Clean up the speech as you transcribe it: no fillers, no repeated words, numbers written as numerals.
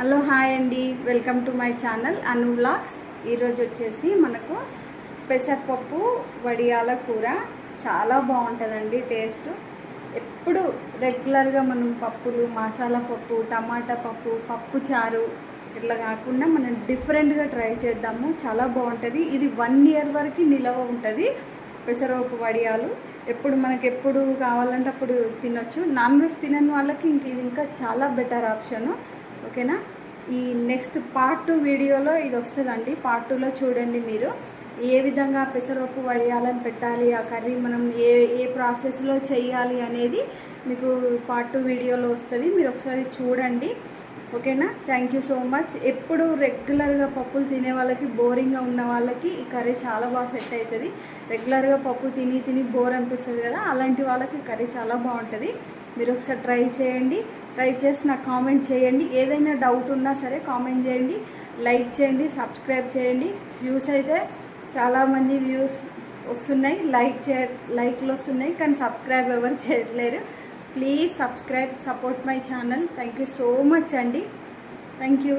Hello hi అండి, welcome to my channel Anu vlogs. ఈరోజు వచ్చేసి మనకు పెసరపప్పు వడియాల కూర చాలా బాగుంటుందండి. టేస్ట్ ఎప్పుడు రెగ్యులర్గా మనం పప్పులు, మసాలా పప్పు, టమాటా పప్పు, పప్పు చారు ఇట్లా కాకుండా మనం డిఫరెంట్గా ట్రై చేద్దాము. చాలా బాగుంటుంది. ఇది 1 year వరకు నిలవ ఉంటుంది. పెసరపప్పు వడియాలు ఎప్పుడు కావాలంటే అప్పుడు తినొచ్చు. నాన్ వెజ్ తినని వాళ్ళకి ఇది ఇంకా చాలా బెటర్ ఆప్షను. ఓకేనా. ఈ నెక్స్ట్ పార్ట్ 2 వీడియోలో ఇది వస్తుందండి. పార్ట్ 2లో చూడండి మీరు ఏ విధంగా పెసరపప్పు వడియాలని పెట్టాలి, ఆ కర్రీ మనం ఏ ప్రాసెస్లో చేయాలి అనేది మీకు పార్ట్ 2 వీడియోలో వస్తుంది. మీరు ఒకసారి చూడండి. ఓకేనా. Thank you so much. ఎప్పుడు రెగ్యులర్గా పప్పులు తినే వాళ్ళకి, బోరింగ్గా ఉన్న వాళ్ళకి ఈ కర్రీ చాలా బాగా సెట్ అవుతుంది. రెగ్యులర్గా పప్పు తిని బోర్ అనిపిస్తుంది కదా, అలాంటి వాళ్ళకి కర్రీ చాలా బాగుంటుంది. మీరు ఒకసారి ట్రై చేయండి. ట్రై చేసి నాకు కామెంట్ చేయండి. ఏదైనా డౌట్ ఉన్నా సరే కామెంట్ చేయండి, లైక్ చేయండి, సబ్స్క్రైబ్ చేయండి. వ్యూస్ అయితే చాలామంది వ్యూస్ వస్తున్నాయి, లైక్లు వస్తున్నాయి, కానీ సబ్స్క్రైబ్ ఎవరు చేయట్లేరు. Please subscribe, support my channel. Thank you so much అండి. Thank you.